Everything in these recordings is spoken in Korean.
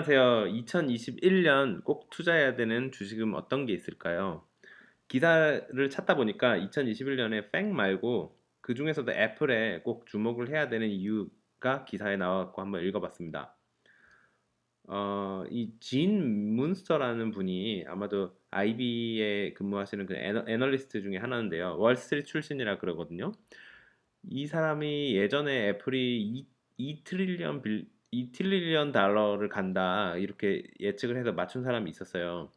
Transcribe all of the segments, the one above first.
안녕하세요. 2021년 꼭 투자해야 되는 주식은 어떤 게 있을까요? 기사를 찾다 보니까 2021년에 팩 말고 그 중에서도 애플에 꼭 주목을 해야 되는 이유가 기사에 나와갖고 한번 읽어봤습니다. 이 진 문스터라는 분이 아마도 IB에 근무하시는 그 애널리스트 중에 하나인데요. 월스트리트 출신이라 그러거든요. 이 사람이 예전에 애플이 2 트릴리언 달러를 간다 이렇게 예측을 해서 맞춘 사람이 있었어요.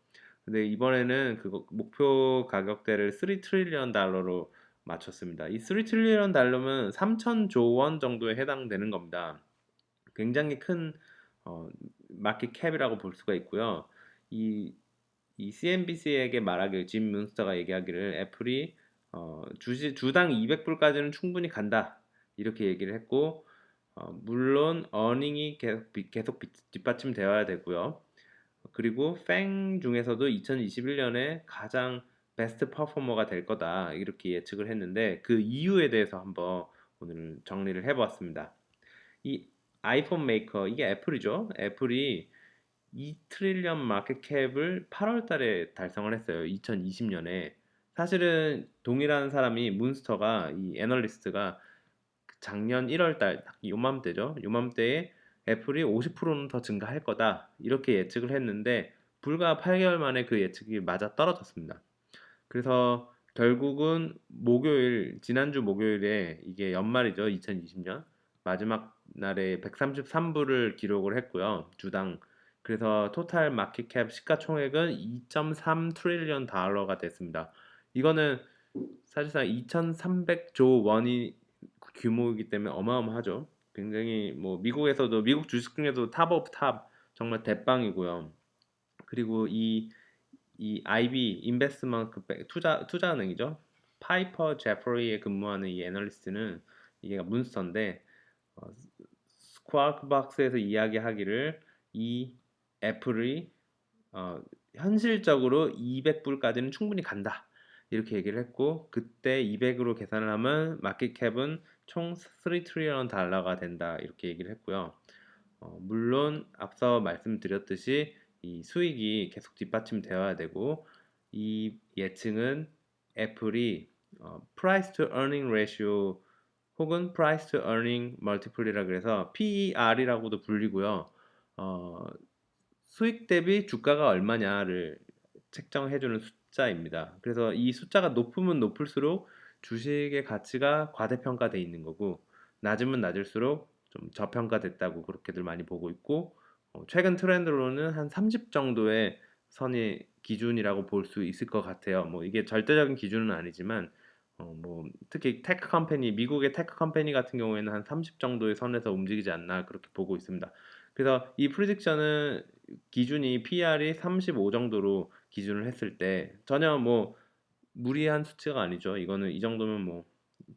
근데 이번에는 그거 목표 가격대를 3 트릴리언 달러로 맞췄습니다. 이 3 트릴리언 달러면 3천조 원 정도에 해당되는 겁니다. 굉장히 큰 마켓 캡이라고 볼 수가 있고요. 이, 이 CNBC에게 말하길 짐 문스터가 얘기하기를 애플이 주당 200불까지는 충분히 간다 이렇게 얘기를 했고 물론 어닝이 계속 뒷받침되어야 되고요. 그리고 팽 중에서도 2021년에 가장 베스트 퍼포머가 될 거다 이렇게 예측을 했는데 그 이유에 대해서 한번 오늘 정리를 해보았습니다. 이 아이폰 메이커 이게 애플이죠. 애플이 2 트릴리언 마켓캡을 8월 달에 달성을 했어요. 2020년에. 사실은 동일한 사람이 문스터가 이 애널리스트가 작년 1월 달 요맘때죠. 요맘때에 애플이 50%는 더 증가할 거다. 이렇게 예측을 했는데 불과 8개월 만에 그 예측이 맞아 떨어졌습니다. 그래서 결국은 지난주 목요일에 이게 연말이죠. 2020년. 마지막 날에 133불을 기록을 했고요. 주당. 그래서 토탈 마켓캡 시가총액은 2.3 트릴리언 달러가 됐습니다. 이거는 사실상 2,300조 원이 규모이기 때문에 어마어마하죠. 굉장히 뭐 미국에서도 미국 주식 중에도 탑 오브 탑 정말 대빵이고요. 그리고 이 IB 인베스트먼트 투자은행이죠. 파이퍼 제퍼리에 근무하는 이 애널리스트는 이게 문스터인데 스쿼크박스에서 이야기하기를 이 애플이 어, 현실적으로 200불까지는 충분히 간다. 이렇게 얘기를 했고 그때 200으로 계산을 하면 마켓캡은 총 3 트리리언 달러가 된다. 이렇게 얘기를 했고요. 물론 앞서 말씀드렸듯이 이 수익이 계속 뒷받침되어야 되고 이 예측은 애플이 Price to Earning Ratio 혹은 Price to Earning Multiple이라 그래서 PER이라고도 불리고요. 어, 수익 대비 주가가 얼마냐를 책정해주는 숫자입니다. 그래서 이 숫자가 높으면 높을수록 주식의 가치가 과대평가돼 있는 거고 낮으면 낮을수록 좀 저평가됐다고 그렇게들 많이 보고 있고 최근 트렌드로는 한 30 정도의 선이 기준이라고 볼 수 있을 것 같아요. 뭐 이게 절대적인 기준은 아니지만 뭐 특히 테크 컴퍼니 미국의 테크 컴퍼니 같은 경우에는 한 30 정도의 선에서 움직이지 않나 그렇게 보고 있습니다. 그래서 이 프리딕션은 기준이 PR이 35 정도로 기준을 했을 때 전혀 뭐 무리한 수치가 아니죠. 이거는 이 정도면 뭐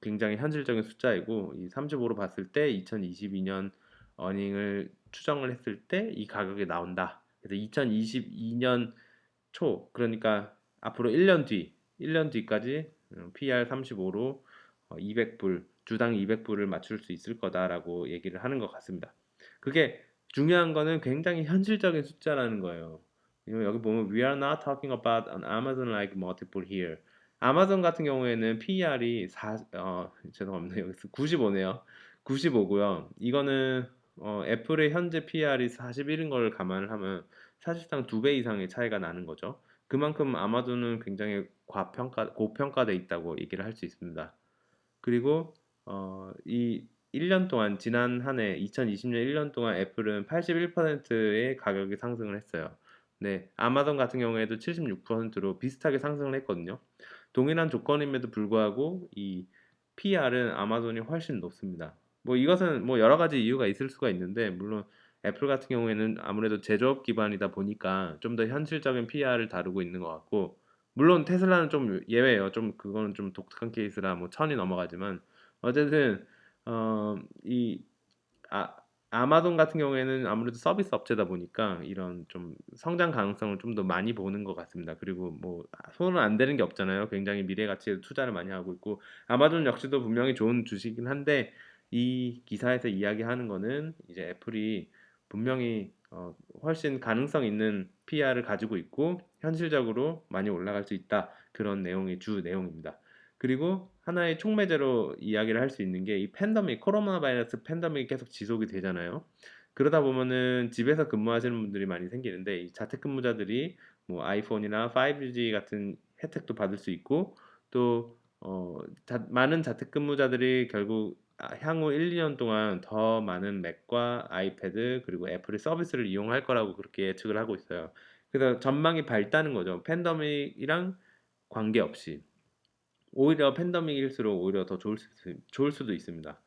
굉장히 현실적인 숫자이고 이 35로 봤을 때 2022년 어닝을 추정을 했을 때 이 가격이 나온다. 그래서 2022년 초 그러니까 앞으로 1년 뒤까지 PR 35로 200불 주당 200불을 맞출 수 있을 거다라고 얘기를 하는 것 같습니다. 그게 중요한 거는 굉장히 현실적인 숫자라는 거예요. 여기 보면 we are not talking about an Amazon-like multiple here. 아마존 같은 경우에는 PER이 죄송합니다. 여기서 95네요. 95고요. 이거는 애플의 현재 PER이 41인 걸 감안을 하면 사실상 2배 이상의 차이가 나는 거죠. 그만큼 아마존은 굉장히 고평가돼 있다고 얘기를 할 수 있습니다. 그리고 이 1년 동안 지난 한 해 2020년 1년 동안 애플은 81%의 가격이 상승을 했어요. 네, 아마존 같은 경우에도 76%로 비슷하게 상승을 했거든요. 동일한 조건임에도 불구하고 이 PR은 아마존이 훨씬 높습니다. 뭐 이것은 뭐 여러 가지 이유가 있을 수가 있는데 물론 애플 같은 경우에는 아무래도 제조업 기반이다 보니까 좀 더 현실적인 PR을 다루고 있는 것 같고 물론 테슬라는 좀 예외예요. 좀 그거는 좀 독특한 케이스라 뭐 천이 넘어가지만 어쨌든 이 아마존 같은 경우에는 아무래도 서비스 업체다 보니까 이런 좀 성장 가능성을 좀 더 많이 보는 것 같습니다. 그리고 뭐 손은 안 대는 게 없잖아요. 굉장히 미래 가치에 투자를 많이 하고 있고 아마존 역시도 분명히 좋은 주식이긴 한데 이 기사에서 이야기하는 거는 이제 애플이 분명히 훨씬 가능성 있는 PR을 가지고 있고 현실적으로 많이 올라갈 수 있다. 그런 내용이 주 내용입니다. 그리고 하나의 촉매제로 이야기를 할 수 있는 게 이 팬데믹, 코로나 바이러스 팬데믹이 계속 지속이 되잖아요. 그러다 보면은 집에서 근무하시는 분들이 많이 생기는데 이 자택근무자들이 뭐 아이폰이나 5G 같은 혜택도 받을 수 있고 또 많은 자택근무자들이 결국 향후 1, 2년 동안 더 많은 맥과 아이패드 그리고 애플의 서비스를 이용할 거라고 그렇게 예측을 하고 있어요. 그래서 전망이 밝다는 거죠. 팬데믹이랑 관계없이. 오히려 팬데믹일수록 오히려 더 좋을 수도 있습니다.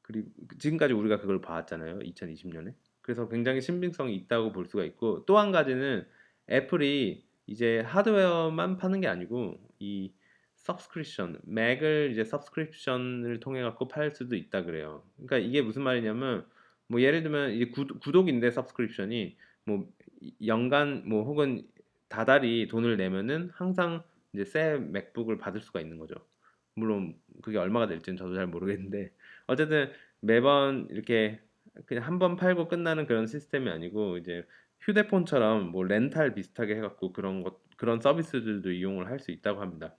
그리고 지금까지 우리가 그걸 봐왔잖아요. 2020년에. 그래서 굉장히 신빙성이 있다고 볼 수가 있고 또 한 가지는 애플이 이제 하드웨어만 파는 게 아니고 이 서브스크립션, 맥을 이제 서브스크립션을 통해 갖고 팔 수도 있다 그래요. 그러니까 이게 무슨 말이냐면 뭐 예를 들면 이제 구독인데 서브스크립션이 뭐 연간 뭐 혹은 다달이 돈을 내면은 항상 이제 새 맥북을 받을 수가 있는 거죠. 물론 그게 얼마가 될지는 저도 잘 모르겠는데 어쨌든 매번 이렇게 그냥 한 번 팔고 끝나는 그런 시스템이 아니고 이제 휴대폰처럼 뭐 렌탈 비슷하게 해갖고 그런 서비스들도 이용을 할 수 있다고 합니다.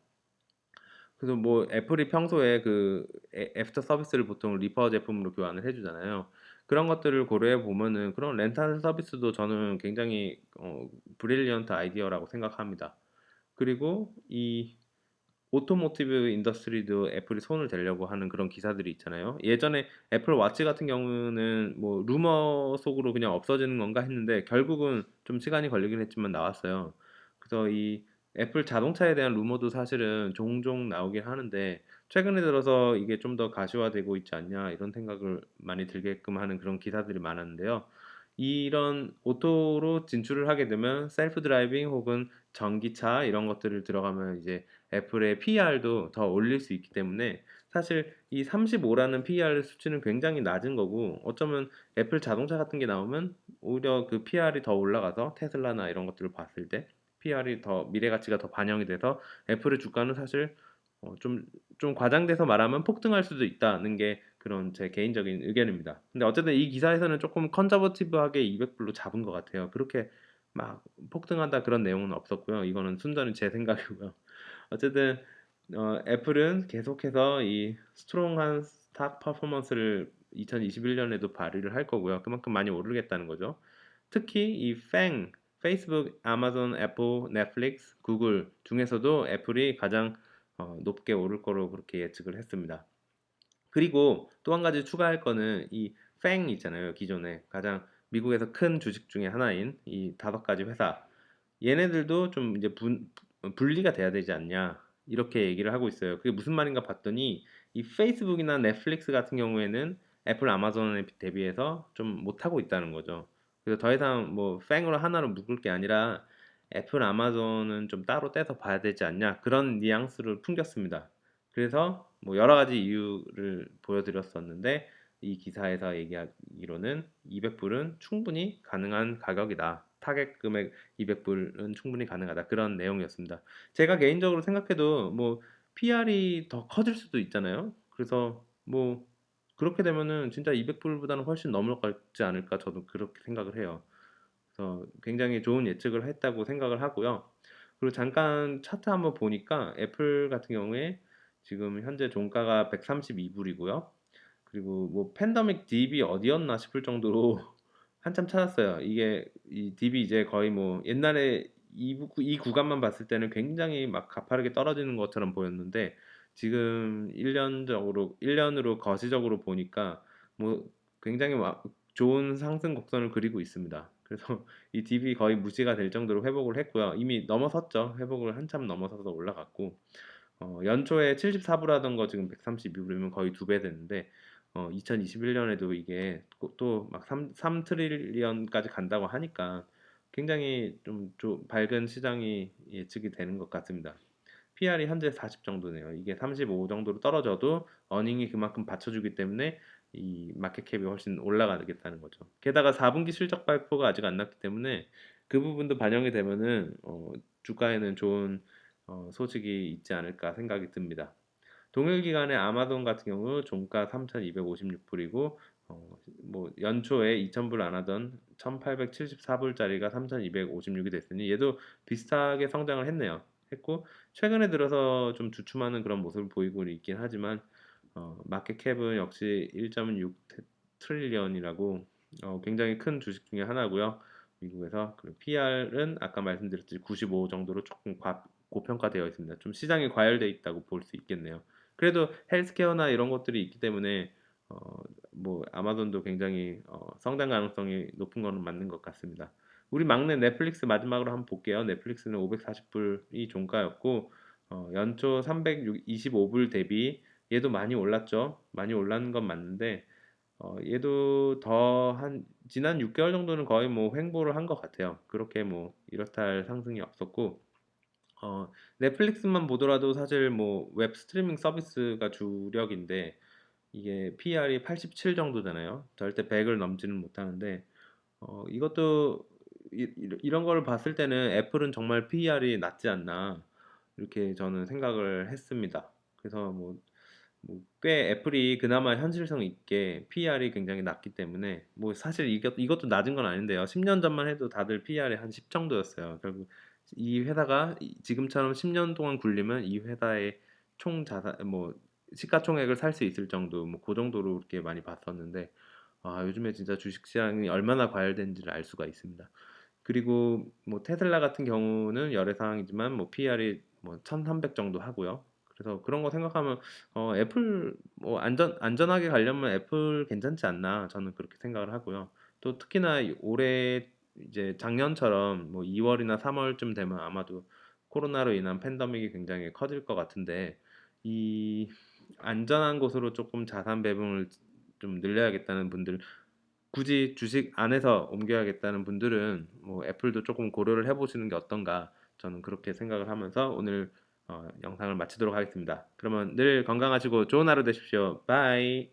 그래서 뭐 애플이 평소에 그 애프터 서비스를 보통 리퍼 제품으로 교환을 해주잖아요. 그런 것들을 고려해 보면은 그런 렌탈 서비스도 저는 굉장히 브릴리언트 아이디어라고 생각합니다. 그리고 이 오토모티브 인더스트리도 애플이 손을 대려고 하는 그런 기사들이 있잖아요. 예전에 애플 워치 같은 경우는 뭐 루머 속으로 그냥 없어지는 건가 했는데 결국은 좀 시간이 걸리긴 했지만 나왔어요. 그래서 이 애플 자동차에 대한 루머도 사실은 종종 나오긴 하는데 최근에 들어서 이게 좀 더 가시화되고 있지 않냐 이런 생각을 많이 들게끔 하는 그런 기사들이 많았는데요. 이런 오토로 진출을 하게 되면 셀프 드라이빙 혹은 전기차 이런 것들을 들어가면 이제 애플의 PER도 더 올릴 수 있기 때문에 사실 이 35라는 PER 수치는 굉장히 낮은 거고 어쩌면 애플 자동차 같은 게 나오면 오히려 그 PER이 더 올라가서 테슬라나 이런 것들을 봤을 때 PER이 더 미래 가치가 더 반영이 돼서 애플의 주가는 사실 좀 과장돼서 말하면 폭등할 수도 있다는 게 그런 제 개인적인 의견입니다. 근데 어쨌든 이 기사에서는 조금 컨저버티브하게 200불로 잡은 것 같아요. 그렇게 막 폭등한다 그런 내용은 없었고요. 이거는 순전히 제 생각이고요. 어쨌든 애플은 계속해서 이 스트롱한 스탁 퍼포먼스를 2021년에도 발휘를 할 거고요. 그만큼 많이 오르겠다는 거죠. 특히 이 페이스북, 아마존, 애플, 넷플릭스, 구글 중에서도 애플이 가장 높게 오를 거로 그렇게 예측을 했습니다. 그리고 또 한 가지 추가할 거는 이 있잖아요. 기존에 가장 미국에서 큰 주식 중에 하나인 이 5가지 회사. 얘네들도 좀 이제 분리가 돼야 되지 않냐. 이렇게 얘기를 하고 있어요. 그게 무슨 말인가 봤더니 이 페이스북이나 넷플릭스 같은 경우에는 애플, 아마존에 대비해서 좀 못하고 있다는 거죠. 그래서 더 이상 뭐 팽으로 하나로 묶을 게 아니라 애플, 아마존은 좀 따로 떼서 봐야 되지 않냐. 그런 뉘앙스를 풍겼습니다. 그래서 뭐 여러 가지 이유를 보여드렸었는데 이 기사에서 얘기하기로는 200불은 충분히 가능한 가격이다. 타겟 금액 200불은 충분히 가능하다. 그런 내용이었습니다. 제가 개인적으로 생각해도 뭐 PR이 더 커질 수도 있잖아요. 그래서 뭐 그렇게 되면은 진짜 200불보다는 훨씬 넘어가지 않을까 저도 그렇게 생각을 해요. 그래서 굉장히 좋은 예측을 했다고 생각을 하고요. 그리고 잠깐 차트 한번 보니까 애플 같은 경우에 지금 현재 종가가 132불이고요. 그리고 뭐 팬데믹 딥이 어디였나 싶을 정도로 한참 찾았어요. 이게 이 딥이 이제 거의 뭐 옛날에 이 구간만 봤을 때는 굉장히 막 가파르게 떨어지는 것처럼 보였는데 지금 1년으로 거시적으로 보니까 뭐 굉장히 막 좋은 상승 곡선을 그리고 있습니다. 그래서 이 딥이 거의 무시가 될 정도로 회복을 했고요. 이미 넘어섰죠. 회복을 한참 넘어서서 올라갔고 연초에 74불 하던 거 지금 132불이면 거의 2배 됐는데 2021년에도 이게 또 막 3트릴리언까지 간다고 하니까 굉장히 좀 밝은 시장이 예측이 되는 것 같습니다. PR이 현재 40 정도네요. 이게 35 정도로 떨어져도 어닝이 그만큼 받쳐주기 때문에 이 마켓캡이 훨씬 올라가겠다는 거죠. 게다가 4분기 실적 발표가 아직 안 났기 때문에 그 부분도 반영이 되면은 주가에는 좋은 소식이 있지 않을까 생각이 듭니다. 동일 기간에 아마존 같은 경우 종가 3,256불이고 뭐 연초에 2,000불 안 하던 1,874불짜리가 3,256이 됐으니 얘도 비슷하게 성장을 했네요. 했고 최근에 들어서 좀 주춤하는 그런 모습을 보이고 있긴 하지만 마켓 캡은 역시 1.6 트릴리언이라고 굉장히 큰 주식 중에 하나고요. 미국에서 그리고 PR은 아까 말씀드렸듯이 95 정도로 조금 고평가되어 있습니다. 좀 시장이 과열돼 있다고 볼 수 있겠네요. 그래도 헬스케어나 이런 것들이 있기 때문에 뭐 아마존도 굉장히 성장 가능성이 높은 거는 맞는 것 같습니다. 우리 막내 넷플릭스 마지막으로 한번 볼게요. 넷플릭스는 540불이 종가였고 연초 325불 대비 얘도 많이 올랐죠. 많이 올랐는 건 맞는데 얘도 더 한 지난 6개월 정도는 거의 뭐 횡보를 한 것 같아요. 그렇게 뭐 이렇다 할 상승이 없었고 넷플릭스만 보더라도 사실 뭐 웹 스트리밍 서비스가 주력인데 이게 PR이 87 정도잖아요. 절대 100을 넘지는 못하는데 이것도 이런 거를 봤을 때는 애플은 정말 PR이 낮지 않나 이렇게 저는 생각을 했습니다. 그래서 꽤 애플이 그나마 현실성 있게 PR이 굉장히 낮기 때문에 뭐 사실 이것도 낮은 건 아닌데요. 10년 전만 해도 다들 PR이 한 10 정도였어요. 결국 이 회사가 지금처럼 10년 동안 굴리면 이 회사의 총 자산 뭐 시가총액을 살 수 있을 정도 뭐 그 정도로 이렇게 많이 봤었는데 요즘에 진짜 주식 시장이 얼마나 과열된지를 알 수가 있습니다. 그리고 뭐 테슬라 같은 경우는 열애사항이지만 뭐 PR이 뭐 1,300 정도 하고요. 그래서 그런 거 생각하면 애플 뭐 안전하게 가려면 애플 괜찮지 않나 저는 그렇게 생각을 하고요. 또 특히나 올해 이제 작년처럼 뭐 2월이나 3월쯤 되면 아마도 코로나로 인한 팬데믹이 굉장히 커질 것 같은데 이 안전한 곳으로 조금 자산 배분을 좀 늘려야겠다는 분들 굳이 주식 안에서 옮겨야겠다는 분들은 뭐 애플도 조금 고려를 해보시는 게 어떤가 저는 그렇게 생각을 하면서 오늘 영상을 마치도록 하겠습니다. 그러면 늘 건강하시고 좋은 하루 되십시오. 바이.